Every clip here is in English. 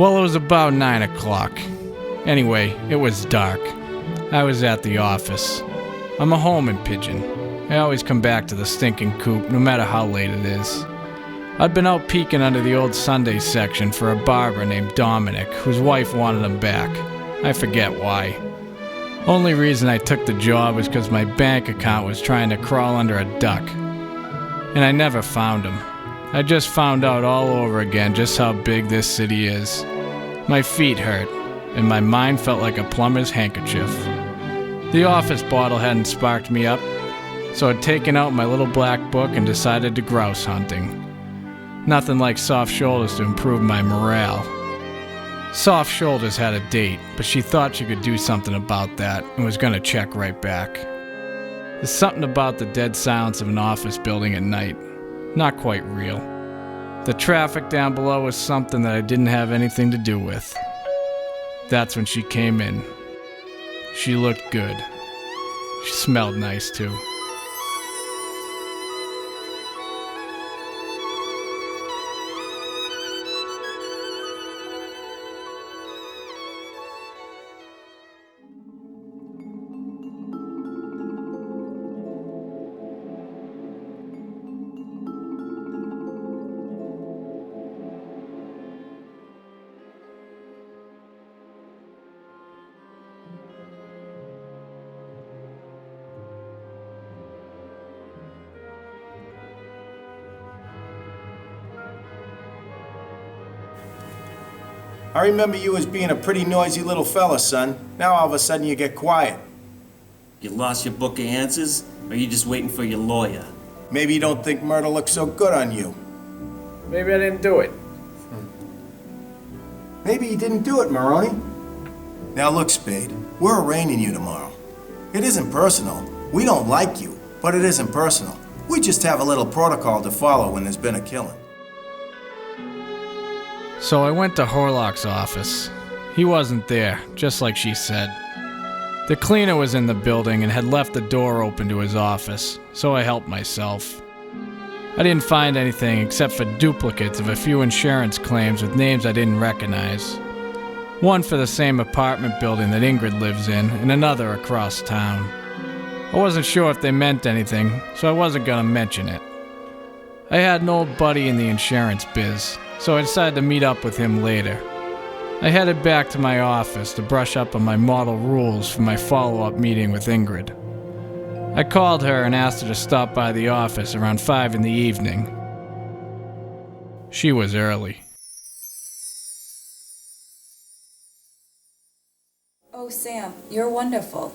Well, it was about 9 o'clock. Anyway, it was dark. I was at the office. I'm a homing pigeon. I always come back to the stinking coop, no matter how late it is. I'd been out peeking under the old Sunday section for a barber named Dominic, whose wife wanted him back. I forget why. Only reason I took the job was because my bank account was trying to crawl under a duck. And I never found him. I just found out all over again just how big this city is. My feet hurt, and my mind felt like a plumber's handkerchief. The office bottle hadn't sparked me up, so I'd taken out my little black book and decided to grouse hunting. Nothing like soft shoulders to improve my morale. Soft Shoulders had a date, but she thought she could do something about that and was going to check right back. There's something about the dead silence of an office building at night. Not quite real. The traffic down below was something that I didn't have anything to do with. That's when she came in. She looked good. She smelled nice too. I remember you as being a pretty noisy little fella, son. Now all of a sudden you get quiet. You lost your book of answers, or you just waiting for your lawyer? Maybe you don't think murder looks so good on you. Maybe I didn't do it. Maybe you didn't do it, Maroney. Now look, Spade, we're arraigning you tomorrow. It isn't personal. We don't like you, but it isn't personal. We just have a little protocol to follow when there's been a killing. So I went to Horlock's office. He wasn't there, just like she said. The cleaner was in the building and had left the door open to his office, so I helped myself. I didn't find anything except for duplicates of a few insurance claims with names I didn't recognize. One for the same apartment building that Ingrid lives in, and another across town. I wasn't sure if they meant anything, so I wasn't gonna mention it. I had an old buddy in the insurance biz, so I decided to meet up with him later. I headed back to my office to brush up on my model rules for my follow-up meeting with Ingrid. I called her and asked her to stop by the office around 5 in the evening. She was early. Oh, Sam, you're wonderful.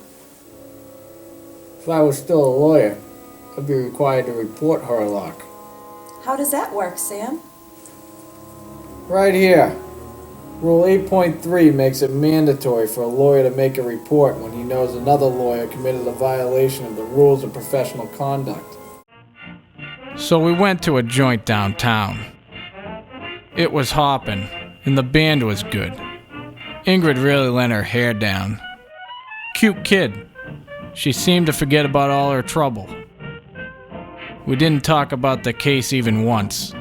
If I was still a lawyer, I'd be required to report Horlock. How does that work, Sam? Right here. Rule 8.3 makes it mandatory for a lawyer to make a report when he knows another lawyer committed a violation of the rules of professional conduct. So we went to a joint downtown. It was hopping, and the band was good. Ingrid really let her hair down. Cute kid. She seemed to forget about all her trouble. We didn't talk about the case even once.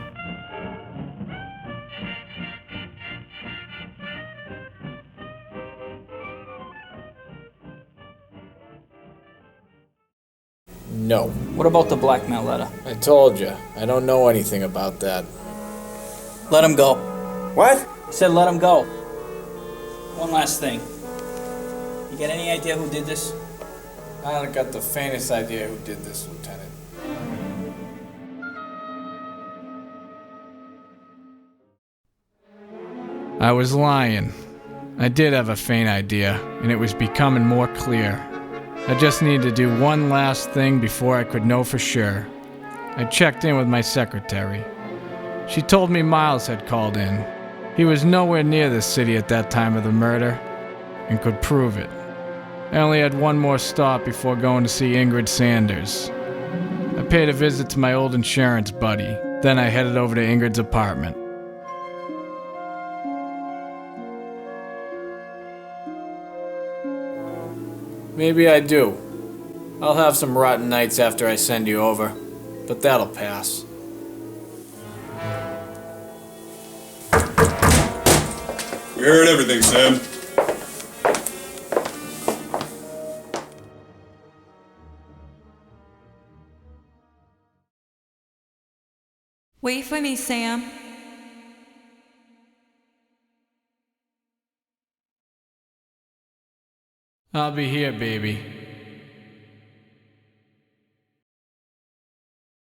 No. What about the blackmail letter? I told you, I don't know anything about that. Let him go. What? I said let him go. One last thing. You got any idea who did this? I haven't got the faintest idea who did this, Lieutenant. I was lying. I did have a faint idea, and it was becoming more clear. I just needed to do one last thing before I could know for sure. I checked in with my secretary. She told me Miles had called in. He was nowhere near the city at that time of the murder, and could prove it. I only had one more stop before going to see Ingrid Sanders. I paid a visit to my old insurance buddy, then I headed over to Ingrid's apartment. Maybe I do. I'll have some rotten nights after I send you over, but that'll pass. We heard everything, Sam. Wait for me, Sam. I'll be here, baby.